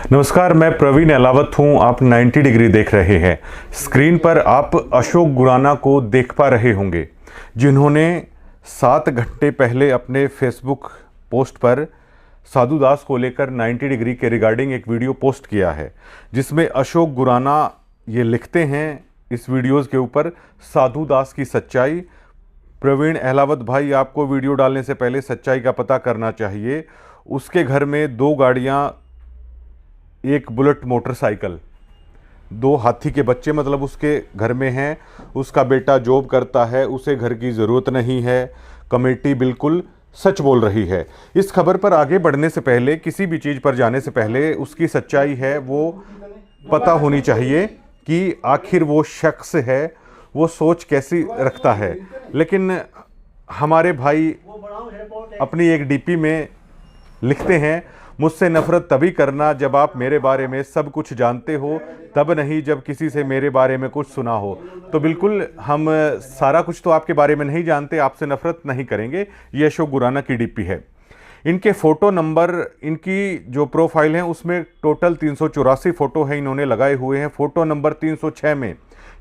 नमस्कार, मैं प्रवीण अहलावत हूं। आप 90 डिग्री देख रहे हैं। स्क्रीन पर आप अशोक गुराना को देख पा रहे होंगे, जिन्होंने 7 घंटे पहले अपने फेसबुक पोस्ट पर साधु दास को लेकर 90 डिग्री के रिगार्डिंग एक वीडियो पोस्ट किया है, जिसमें अशोक गुराना ये लिखते हैं इस वीडियोज़ के ऊपर, साधु दास की सच्चाई। प्रवीण अहलावत भाई, आपको वीडियो डालने से पहले सच्चाई का पता करना चाहिए। उसके घर में 2 गाड़ियाँ, एक बुलेट मोटरसाइकिल, 2 हाथी के बच्चे मतलब उसके घर में हैं। उसका बेटा जॉब करता है, उसे घर की ज़रूरत नहीं है। कमेटी बिल्कुल सच बोल रही है। इस खबर पर आगे बढ़ने से पहले, किसी भी चीज़ पर जाने से पहले उसकी सच्चाई है वो पता होनी चाहिए कि आखिर वो शख्स है, वो सोच कैसी रखता है। लेकिन हमारे भाई अपनी एक डीपी में लिखते हैं, मुझसे नफरत तभी करना जब आप मेरे बारे में सब कुछ जानते हो, तब नहीं जब किसी से मेरे बारे में कुछ सुना हो। तो बिल्कुल हम सारा कुछ तो आपके बारे में नहीं जानते, आपसे नफरत नहीं करेंगे। ये अशोक गुराना की डीपी है। इनके फ़ोटो नंबर, इनकी जो प्रोफाइल है उसमें टोटल 384 फ़ोटो हैं इन्होंने लगाए हुए हैं। फ़ोटो नंबर 306 में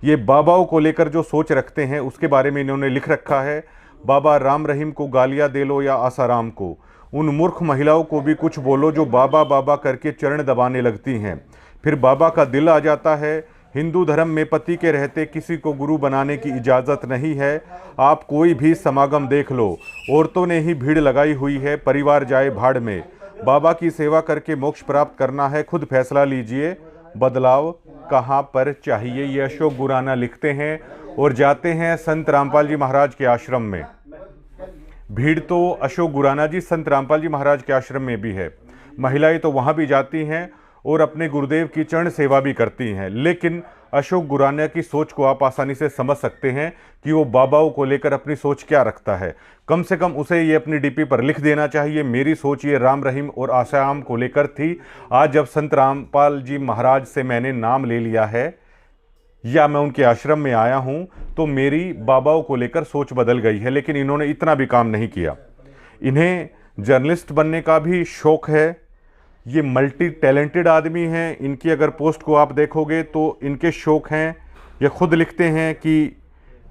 ये बाबाओं को लेकर जो सोच रखते हैं उसके बारे में इन्होंने लिख रखा है। बाबा राम रहीम को गालियाँ दे लो या आसाराम को, उन मूर्ख महिलाओं को भी कुछ बोलो जो बाबा बाबा करके चरण दबाने लगती हैं। फिर बाबा का दिल आ जाता है। हिंदू धर्म में पति के रहते किसी को गुरु बनाने की इजाज़त नहीं है। आप कोई भी समागम देख लो, औरतों ने ही भीड़ लगाई हुई है, परिवार जाए भाड़ में। बाबा की सेवा करके मोक्ष प्राप्त करना है, खुद फैसला लीजिए, बदलाव कहाँ पर चाहिए। ये अशोक गुराना लिखते हैं और जाते हैं संत रामपाल जी महाराज के आश्रम में। भीड़ तो अशोक गुराना जी संत रामपाल जी महाराज के आश्रम में भी है। महिलाएं तो वहां भी जाती हैं और अपने गुरुदेव की चरण सेवा भी करती हैं। लेकिन अशोक गुराना की सोच को आप आसानी से समझ सकते हैं कि वो बाबाओं को लेकर अपनी सोच क्या रखता है। कम से कम उसे ये अपनी डीपी पर लिख देना चाहिए, मेरी सोच ये राम रहीम और आसाराम को लेकर थी। आज जब संत रामपाल जी महाराज से मैंने नाम ले लिया है या मैं उनके आश्रम में आया हूं, तो मेरी बाबाओं को लेकर सोच बदल गई है। लेकिन इन्होंने इतना भी काम नहीं किया। इन्हें जर्नलिस्ट बनने का भी शौक है। ये मल्टी टैलेंटेड आदमी हैं। इनकी अगर पोस्ट को आप देखोगे तो इनके शौक हैं, ये खुद लिखते हैं कि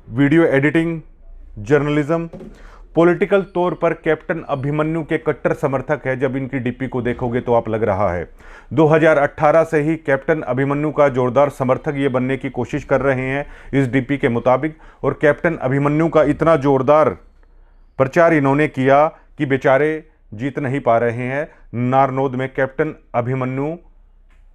वीडियो एडिटिंग, जर्नलिज्म। पॉलिटिकल तौर पर कैप्टन अभिमन्यु के कट्टर समर्थक है। जब इनकी डीपी को देखोगे तो आप लग रहा है 2018 से ही कैप्टन अभिमन्यु का जोरदार समर्थक ये बनने की कोशिश कर रहे हैं इस डीपी के मुताबिक। और कैप्टन अभिमन्यु का इतना जोरदार प्रचार इन्होंने किया कि बेचारे जीत नहीं पा रहे हैं। नारनौद में कैप्टन अभिमन्यु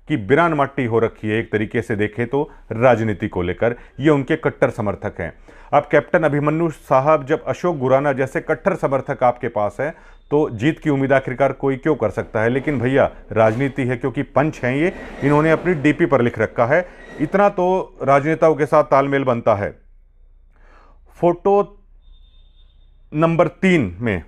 की बिरान मट्टी हो रखी है, एक तरीके से देखें तो राजनीति को लेकर। ये उनके कट्टर समर्थक हैं। अब कैप्टन अभिमन्यु साहब, जब अशोक गुराना जैसे कट्टर समर्थक आपके पास है तो जीत की उम्मीद आखिरकार कोई क्यों कर सकता है। लेकिन भैया राजनीति है, क्योंकि पंच हैं ये, इन्होंने अपनी डीपी पर लिख रखा है। इतना तो राजनेताओं के साथ तालमेल बनता है। फोटो नंबर 3 में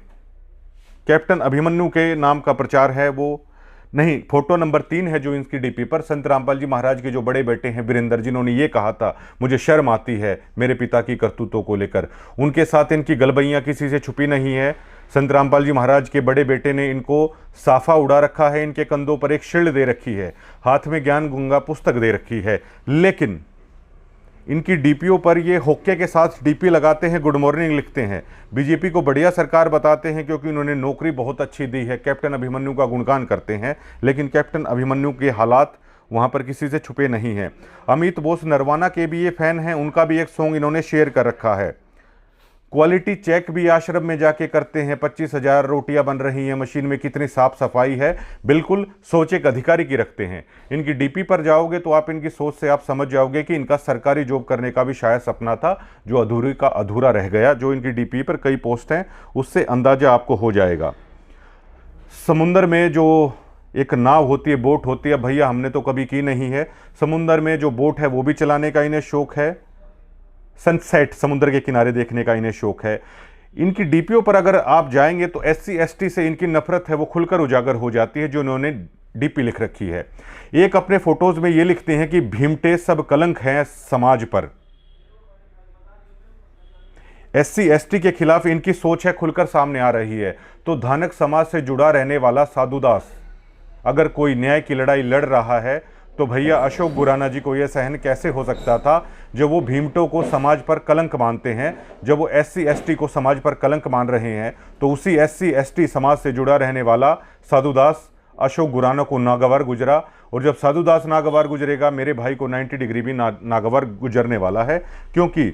कैप्टन अभिमन्यु के नाम का प्रचार है, वो नहीं, फोटो नंबर 3 है जो इनकी डीपी पर संत रामपाल जी महाराज के जो बड़े बेटे हैं वीरेंद्र, जिन्होंने ये कहा था मुझे शर्म आती है मेरे पिता की करतूतों को लेकर। उनके साथ इनकी गलबैयाँ किसी से छुपी नहीं है। संत रामपाल जी महाराज के बड़े बेटे ने इनको साफा उड़ा रखा है, इनके कंधों पर एक शील्ड दे रखी है, हाथ में ज्ञान गंगा पुस्तक दे रखी है। लेकिन इनकी डीपीओ पर ये होक्के के साथ डीपी लगाते हैं, गुड मॉर्निंग लिखते हैं, बीजेपी को बढ़िया सरकार बताते हैं क्योंकि उन्होंने नौकरी बहुत अच्छी दी है, कैप्टन अभिमन्यु का गुणगान करते हैं। लेकिन कैप्टन अभिमन्यु के हालात वहाँ पर किसी से छुपे नहीं हैं। अमित बोस नरवाना के भी ये फैन हैं, उनका भी एक सॉन्ग इन्होंने शेयर कर रखा है। क्वालिटी चेक भी आश्रम में जाके करते हैं। 25,000 रोटियां बन रही हैं, मशीन में कितनी साफ सफाई है। बिल्कुल सोच एक अधिकारी की रखते हैं। इनकी डीपी पर जाओगे तो आप इनकी सोच से आप समझ जाओगे कि इनका सरकारी जॉब करने का भी शायद सपना था, जो अधूरी का अधूरा रह गया। जो इनकी डीपी पर कई पोस्ट हैं उससे अंदाजा आपको हो जाएगा। समुंदर में जो एक नाव होती है, बोट होती है, भैया हमने तो कभी की नहीं है। समुंदर में जो बोट है वो भी चलाने का इन्हें शौक है। सनसेट समुद्र के किनारे देखने का इन्हें शौक है। इनकी डीपीओ पर अगर आप जाएंगे तो SC ST से इनकी नफरत है वो खुलकर उजागर हो जाती है, जो इन्होंने डीपी लिख रखी है। एक अपने फोटोज में ये लिखते हैं कि भीमटे सब कलंक हैं समाज पर। SC ST के खिलाफ इनकी सोच है खुलकर सामने आ रही है। तो धानक समाज से जुड़ा रहने वाला साधु दास अगर कोई न्याय की लड़ाई लड़ रहा है तो भैया अशोक गुराना जी को यह सहन कैसे हो सकता था, जब वो भीमटों को समाज पर कलंक मानते हैं, जब वो SC ST को समाज पर कलंक मान रहे हैं, तो उसी SC ST समाज से जुड़ा रहने वाला साधुदास अशोक गुराना को नागवार गुजरा। और जब साधुदास नागवार गुजरेगा, मेरे भाई को 90 डिग्री भी नागवार गुजरने वाला है, क्योंकि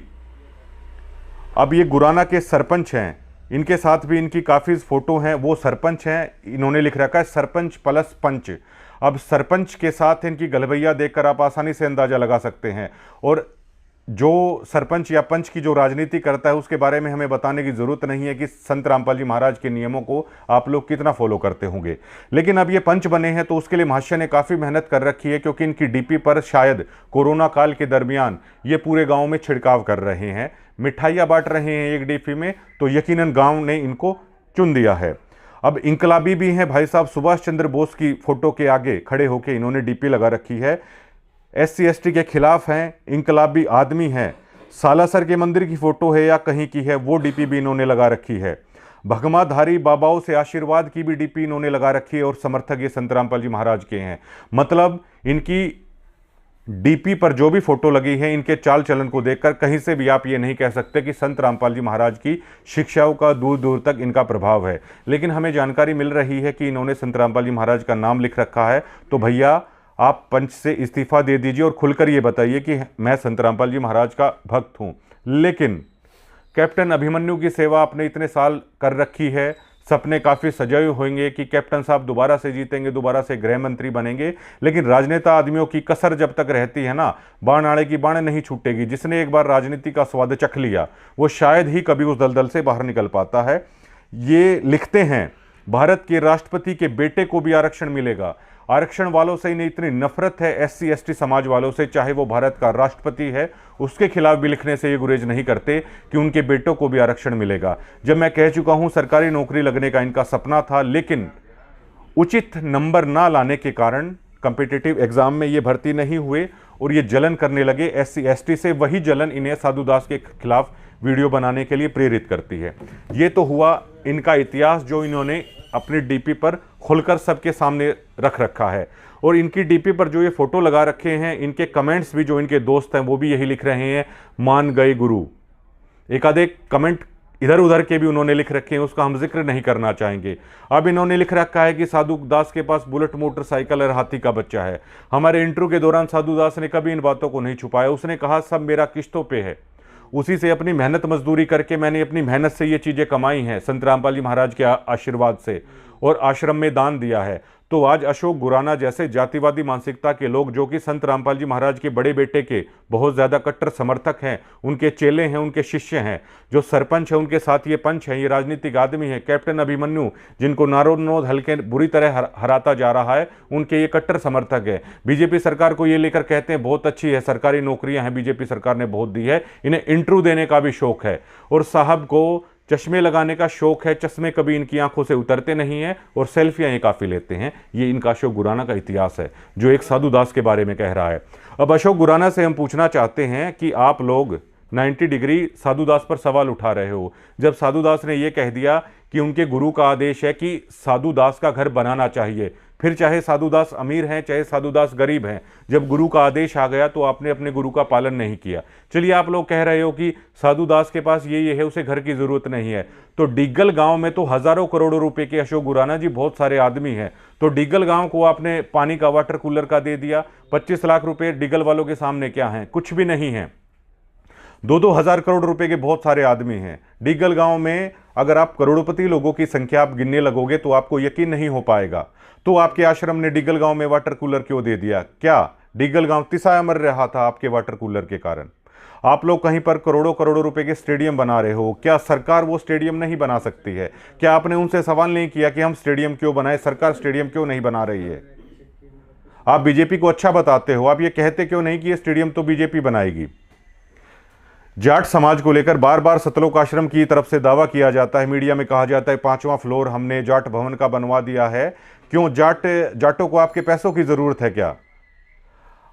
अब ये गुराना के सरपंच हैं, इनके साथ भी इनकी काफ़ी फ़ोटो हैं, वो सरपंच हैं, इन्होंने लिख रखा है सरपंच प्लस पंच। अब सरपंच के साथ इनकी गलबैया देखकर आप आसानी से अंदाज़ा लगा सकते हैं। और जो सरपंच या पंच की जो राजनीति करता है उसके बारे में हमें बताने की ज़रूरत नहीं है कि संत रामपाल जी महाराज के नियमों को आप लोग कितना फॉलो करते होंगे। लेकिन अब ये पंच बने हैं तो उसके लिए महाशय ने काफ़ी मेहनत कर रखी है, क्योंकि इनकी DP पर शायद कोरोना काल के दरमियान ये पूरे गाँव में छिड़काव कर रहे हैं, मिठाइयाँ बांट रहे हैं एक DP में, तो यकीनन गाँव ने इनको चुन दिया है। अब इंकलाबी भी हैं भाई साहब, सुभाष चंद्र बोस की फोटो के आगे खड़े होकर इन्होंने DP लगा रखी है। SC ST के खिलाफ हैं, इंकलाबी आदमी हैं। सालासर के मंदिर की फोटो है या कहीं की है, वो DP भी इन्होंने लगा रखी है। भगमाधारी बाबाओं से आशीर्वाद की भी DP इन्होंने लगा रखी है, और समर्थक ये संत रामपाल जी महाराज के हैं। मतलब इनकी DP पर जो भी फोटो लगी है, इनके चाल चलन को देखकर कहीं से भी आप ये नहीं कह सकते कि संत रामपाल जी महाराज की शिक्षाओं का दूर दूर तक इनका प्रभाव है। लेकिन हमें जानकारी मिल रही है कि इन्होंने संत रामपाल जी महाराज का नाम लिख रखा है, तो भैया आप पंच से इस्तीफा दे दीजिए और खुलकर ये बताइए कि मैं संत रामपाल जी महाराज का भक्त हूँ। लेकिन कैप्टन अभिमन्यु की सेवा आपने इतने साल कर रखी है, सपने काफ़ी सजाए होंगे कि कैप्टन साहब दोबारा से जीतेंगे, दोबारा से गृह मंत्री बनेंगे। लेकिन राजनेता आदमियों की कसर जब तक रहती है ना, बाण आने की बाण नहीं छूटेगी। जिसने एक बार राजनीति का स्वाद चख लिया वो शायद ही कभी उस दलदल से बाहर निकल पाता है। ये लिखते हैं भारत के राष्ट्रपति के बेटे को भी आरक्षण मिलेगा। आरक्षण वालों से इन्हें इतनी नफरत है SC ST समाज वालों से, चाहे वो भारत का राष्ट्रपति है, उसके खिलाफ भी लिखने से ये गुरेज नहीं करते कि उनके बेटों को भी आरक्षण मिलेगा। जब मैं कह चुका हूं सरकारी नौकरी लगने का इनका सपना था, लेकिन उचित नंबर ना लाने के कारण कॉम्पिटिटिव एग्जाम में ये भर्ती नहीं हुए और ये जलन करने लगे SC ST से। वही जलन इन्हें साधुदास के खिलाफ वीडियो बनाने के लिए प्रेरित करती है। ये तो हुआ इनका इतिहास जो इन्होंने अपनी DP पर खुलकर सबके सामने रख रखा है। और इनकी DP पर जो ये फोटो लगा रखे हैं, इनके कमेंट्स भी जो इनके दोस्त हैं वो भी यही लिख रहे हैं, मान गए गुरु। एक आधे कमेंट इधर उधर के भी उन्होंने लिख रखे हैं, उसका हम जिक्र नहीं करना चाहेंगे। अब इन्होंने लिख रखा है कि साधु दास के पास बुलेट मोटरसाइकिल और हाथी का बच्चा है। हमारे इंटरव्यू के दौरान साधु दास ने कभी इन बातों को नहीं छुपाया। उसने कहा सब मेरा किस्तों पे है, उसी से अपनी मेहनत मजदूरी करके मैंने अपनी मेहनत से ये चीज़ें कमाई हैं, संत रामपाल जी महाराज के आशीर्वाद से, और आश्रम में दान दिया है। तो आज अशोक गुराना जैसे जातिवादी मानसिकता के लोग, जो कि संत रामपाल जी महाराज के बड़े बेटे के बहुत ज़्यादा कट्टर समर्थक हैं, उनके चेले हैं, उनके शिष्य हैं, जो सरपंच है उनके साथ ये पंच है, ये राजनीतिक आदमी है, कैप्टन अभिमन्यु जिनको नारोनोद हल्के बुरी तरह हराता जा रहा है, उनके ये कट्टर समर्थक है। बीजेपी सरकार को ये लेकर कहते हैं बहुत अच्छी है, सरकारी नौकरियां हैं, बीजेपी सरकार ने बहुत दी है, इन्हें इंटरव्यू देने का भी शौक है, और साहब को चश्मे लगाने का शौक है। चश्मे कभी इनकी आंखों से उतरते नहीं हैं और सेल्फियां ये काफ़ी लेते हैं। ये इनका अशोक गुराना का इतिहास है जो एक साधु दास के बारे में कह रहा है। अब अशोक गुराना से हम पूछना चाहते हैं कि आप लोग 90 डिग्री साधु दास पर सवाल उठा रहे हो, जब साधु दास ने यह कह दिया कि उनके गुरु का आदेश है कि साधु दास का घर बनाना चाहिए, फिर चाहे साधु दास अमीर हैं चाहे साधु दास गरीब हैं, जब गुरु का आदेश आ गया तो आपने अपने गुरु का पालन नहीं किया। चलिए आप लोग कह रहे हो कि साधु दास के पास ये है, उसे घर की जरूरत नहीं है, तो डिग्गल गांव में तो हजारों करोड़ों रुपए के अशोक गुराना जी बहुत सारे आदमी हैं, तो डिग्गल गांव को आपने पानी का वाटर कूलर का दे दिया। 25 लाख रुपए डिग्गल वालों के सामने क्या है, कुछ भी नहीं है। 2-2 हजार करोड़ रुपए के बहुत सारे आदमी हैं डिग्गल गांव में। अगर आप करोड़पति लोगों की संख्या आप गिनने लगोगे तो आपको यकीन नहीं हो पाएगा। तो आपके आश्रम ने डिग्गल गांव में वाटर कूलर क्यों दे दिया? क्या डिग्गल गांव तिसाया मर रहा था आपके वाटर कूलर के कारण? आप लोग कहीं पर करोड़ों करोड़ों रुपए के स्टेडियम बना रहे हो, क्या सरकार वो स्टेडियम नहीं बना सकती है? क्या आपने उनसे सवाल नहीं किया कि हम स्टेडियम क्यों बनाए, सरकार स्टेडियम क्यों नहीं बना रही है? आप बीजेपी को अच्छा बताते हो, आप ये कहते क्यों नहीं कि ये स्टेडियम तो बीजेपी बनाएगी? जाट समाज को लेकर बार बार सतलोक आश्रम की तरफ से दावा किया जाता है, मीडिया में कहा जाता है 5वां फ्लोर हमने जाट भवन का बनवा दिया है। क्यों? जाटों को आपके पैसों की जरूरत है क्या?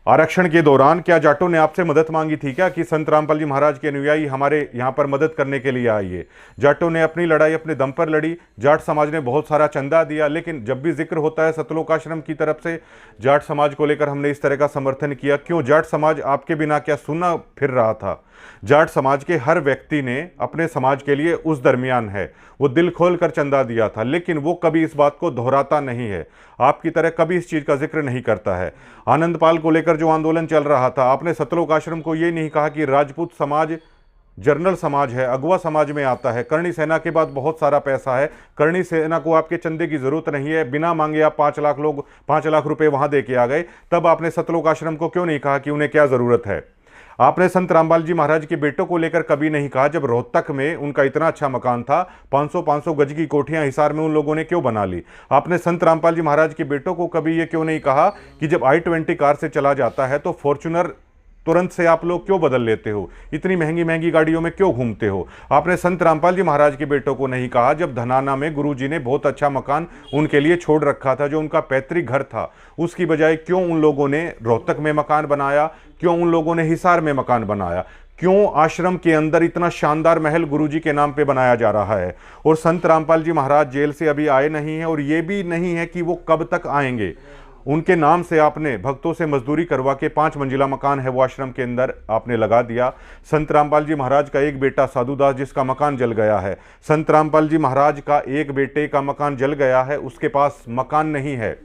आरक्षण के दौरान क्या जाटों ने आपसे मदद मांगी थी क्या कि संत रामपाल जी महाराज के अनुयायी हमारे यहाँ पर मदद करने के लिए आइए? जाटों ने अपनी लड़ाई अपने दम पर लड़ी, जाट समाज ने बहुत सारा चंदा दिया, लेकिन जब भी जिक्र होता है सतलोक आश्रम की तरफ से जाट समाज को लेकर हमने इस तरह का समर्थन किया। क्यों? जाट समाज आपके बिना क्या सुना फिर रहा था? जाट समाज के हर व्यक्ति ने अपने समाज के लिए उस दरमियान है वो दिल खोल कर चंदा दिया था, लेकिन वो कभी इस बात को दोहराता नहीं है, आपकी तरह कभी इस चीज़ का जिक्र नहीं करता है। आनंदपाल को लेकर जो आंदोलन चल रहा था, आपने सतलोक आश्रम को ये नहीं कहा कि राजपूत समाज जर्नल समाज है, अगवा समाज में आता है, करणी सेना के बाद बहुत सारा पैसा है, करणी सेना को आपके चंदे की जरूरत नहीं है, बिना मांगे आप 5 लाख रुपए वहां दे के आ गए। तब आपने सतलोक आश्रम को क्यों नहीं कहा कि उन्हें क्या जरूरत है? आपने संत रामपाल जी महाराज के बेटों को लेकर कभी नहीं कहा, जब रोहतक में उनका इतना अच्छा मकान था, 500 गज की कोठियां हिसार में उन लोगों ने क्यों बना ली? आपने संत रामपाल जी महाराज के बेटों को कभी ये क्यों नहीं कहा कि जब i20 कार से चला जाता है तो फॉर्च्यूनर तुरंत से आप लोग क्यों बदल लेते हो? इतनी महंगी महंगी गाड़ियों में क्यों घूमते हो? आपने संत रामपाल जी महाराज के बेटों को नहीं कहा, जब धनाना में गुरुजी ने बहुत अच्छा मकान उनके लिए छोड़ रखा था, जो उनका पैतृक घर था, उसकी बजाय क्यों उन लोगों ने रोहतक में मकान बनाया? क्यों उन लोगों ने हिसार में मकान बनाया? क्यों आश्रम के अंदर इतना शानदार महल गुरुजी के नाम पे बनाया जा रहा है? और संत रामपाल जी महाराज जेल से अभी आए नहीं हैं, और ये भी नहीं है कि वो कब तक आएंगे। उनके नाम से आपने भक्तों से मजदूरी करवा के 5 मंजिला मकान है वो आश्रम के अंदर आपने लगा दिया। संत रामपाल जी महाराज का एक बेटा साधुदास जिसका मकान जल गया है, संत रामपाल जी महाराज का एक बेटे का मकान जल गया है, उसके पास मकान नहीं है।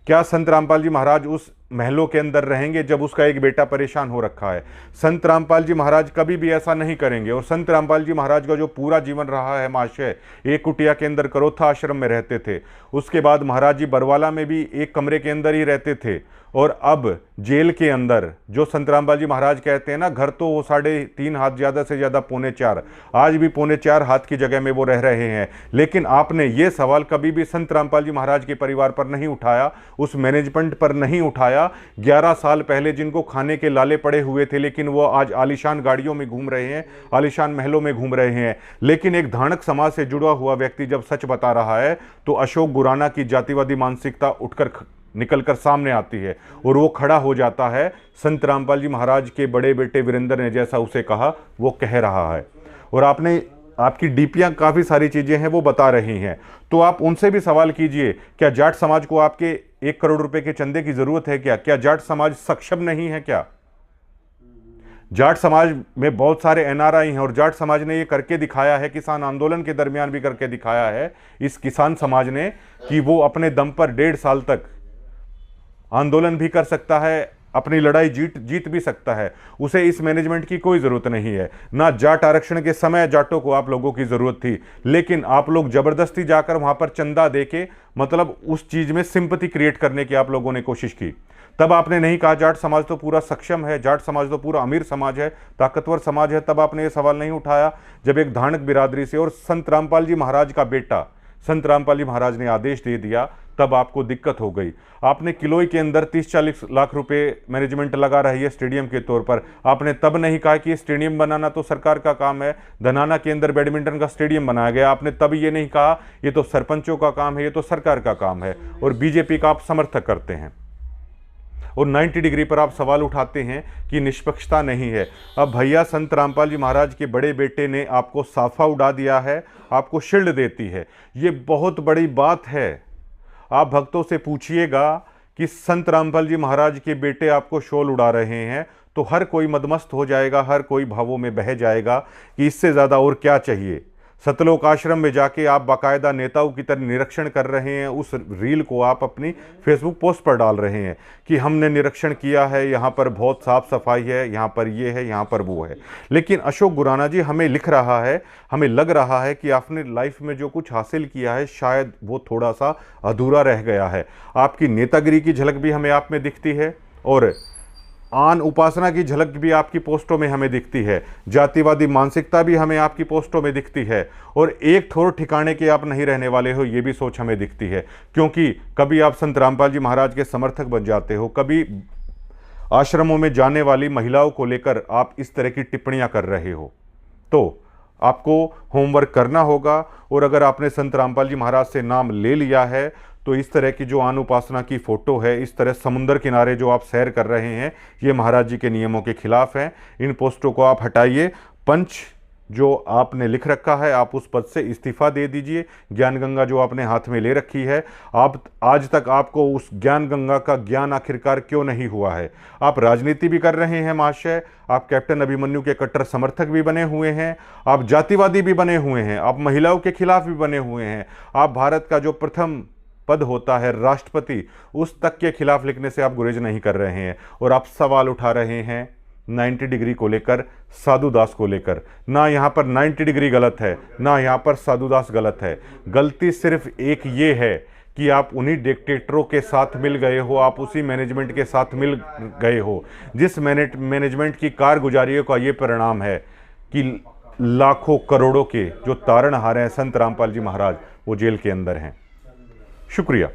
क्या संत रामपाल जी महाराज उस महलों के अंदर रहेंगे जब उसका एक बेटा परेशान हो रखा है? संत रामपाल जी महाराज कभी भी ऐसा नहीं करेंगे। और संत रामपाल जी महाराज का जो पूरा जीवन रहा है महाशय, एक कुटिया के अंदर करोथा आश्रम में रहते थे, उसके बाद महाराज जी बरवाला में भी एक कमरे के अंदर ही रहते थे, और अब जेल के अंदर जो संत रामपाल जी महाराज कहते हैं ना, घर तो वो 3.5 हाथ, ज़्यादा से ज़्यादा 3.25, आज भी 3.25 हाथ की जगह में वो रह रहे हैं। लेकिन आपने ये सवाल कभी भी संत रामपाल जी महाराज के परिवार पर नहीं उठाया, उस मैनेजमेंट पर नहीं उठाया। 11 साल पहले जिनको खाने के लाले पड़े हुए थे, लेकिन वो आज आलीशान गाड़ियों में घूम रहे हैं, आलीशान महलों में घूम रहे हैं। लेकिन एक धानक समाज से जुड़ा हुआ व्यक्ति जब सच बता रहा है तो अशोक गुराना की जातिवादी मानसिकता उठकर निकलकर सामने आती है, और वो खड़ा हो जाता है। संत रामपाल जी महाराज के बड़े बेटे वीरेंद्र ने जैसा उसे कहा वो कह रहा है, और आपने आपकी डीपियां काफ़ी सारी चीज़ें हैं वो बता रही हैं। तो आप उनसे भी सवाल कीजिए, क्या जाट समाज को आपके 1 करोड़ रुपए के चंदे की ज़रूरत है क्या? क्या जाट समाज सक्षम नहीं है क्या? जाट समाज में बहुत सारे एनआरआई हैं, और जाट समाज ने ये करके दिखाया है, किसान आंदोलन के दरमियान भी करके दिखाया है इस किसान समाज ने, कि वो अपने दम पर 1.5 साल तक आंदोलन भी कर सकता है, अपनी लड़ाई जीत भी सकता है। उसे इस मैनेजमेंट की कोई ज़रूरत नहीं है। ना जाट आरक्षण के समय जाटों को आप लोगों की ज़रूरत थी, लेकिन आप लोग ज़बरदस्ती जाकर वहाँ पर चंदा देके, मतलब उस चीज़ में सिंपैथी क्रिएट करने की आप लोगों ने कोशिश की। तब आपने नहीं कहा जाट समाज तो पूरा सक्षम है, जाट समाज तो पूरा अमीर समाज है, ताकतवर समाज है। तब आपने ये सवाल नहीं उठाया जब एक धानक बिरादरी से और संत रामपाल जी महाराज का बेटा संत रामपाल जी महाराज ने आदेश दे दिया, तब आपको दिक्कत हो गई। आपने किलोई के अंदर 30-40 लाख रुपए मैनेजमेंट लगा रही है स्टेडियम के तौर पर, आपने तब नहीं कहा कि स्टेडियम बनाना तो सरकार का काम है। धनाना के अंदर बैडमिंटन का स्टेडियम बनाया गया, आपने तब ये नहीं कहा ये तो सरपंचों का काम है, ये तो सरकार का काम है, और बीजेपी का आप समर्थक करते हैं। और 90 डिग्री पर आप सवाल उठाते हैं कि निष्पक्षता नहीं है। अब भैया संत रामपाल जी महाराज के बड़े बेटे ने आपको साफा उड़ा दिया है, आपको शील्ड देती है, ये बहुत बड़ी बात है। आप भक्तों से पूछिएगा कि संत रामपाल जी महाराज के बेटे आपको शॉल उड़ा रहे हैं, तो हर कोई मदमस्त हो जाएगा, हर कोई भावों में बह जाएगा कि इससे ज़्यादा और क्या चाहिए। सतलोक आश्रम में जाके आप बाकायदा नेताओं की तरह निरीक्षण कर रहे हैं, उस रील को आप अपनी फेसबुक पोस्ट पर डाल रहे हैं कि हमने निरीक्षण किया है, यहाँ पर बहुत साफ सफाई है, यहाँ पर ये है, यहाँ पर वो है। लेकिन अशोक गुराना जी हमें लिख रहा है, हमें लग रहा है कि आपने लाइफ में जो कुछ हासिल किया है शायद वो थोड़ा सा अधूरा रह गया है। आपकी नेतागिरी की झलक भी हमें आप में दिखती है, और आन उपासना की झलक भी आपकी पोस्टों में हमें दिखती है, जातिवादी मानसिकता भी हमें आपकी पोस्टों में दिखती है, और एक थोड़ ठिकाने के आप नहीं रहने वाले हो ये भी सोच हमें दिखती है। क्योंकि कभी आप संत रामपाल जी महाराज के समर्थक बन जाते हो, कभी आश्रमों में जाने वाली महिलाओं को लेकर आप इस तरह की टिप्पणियां कर रहे हो, तो आपको होमवर्क करना होगा। और अगर आपने संत रामपाल जी महाराज से नाम ले लिया है तो इस तरह की जो आन उपासना की फ़ोटो है, इस तरह समुंदर किनारे जो आप सैर कर रहे हैं, ये महाराज जी के नियमों के खिलाफ है। इन पोस्टों को आप हटाइए। पंच जो आपने लिख रखा है, आप उस पद से इस्तीफा दे दीजिए। ज्ञान गंगा जो आपने हाथ में ले रखी है, आप आज तक आपको उस ज्ञान गंगा का ज्ञान आखिरकार क्यों नहीं हुआ है? आप राजनीति भी कर रहे हैं महाशय, आप कैप्टन अभिमन्यु के कट्टर समर्थक भी बने हुए हैं, आप जातिवादी भी बने हुए हैं, आप महिलाओं के खिलाफ भी बने हुए हैं, आप भारत का जो प्रथम पद होता है राष्ट्रपति, उस तक के खिलाफ लिखने से आप गुरेज नहीं कर रहे हैं। और आप सवाल उठा रहे हैं 90 डिग्री को लेकर, साधु दास को लेकर। ना यहाँ पर 90 डिग्री गलत है, ना यहाँ पर साधु दास गलत है। गलती सिर्फ एक ये है कि आप उन्हीं डिक्टेटरों के साथ मिल गए हो, आप उसी मैनेजमेंट के साथ मिल गए हो जिस मैनेजमेंट की कारगुजारियों का ये परिणाम है कि लाखों करोड़ों के जो तारणहार हैं संत रामपाल जी महाराज, वो जेल के अंदर हैं। शुक्रिया।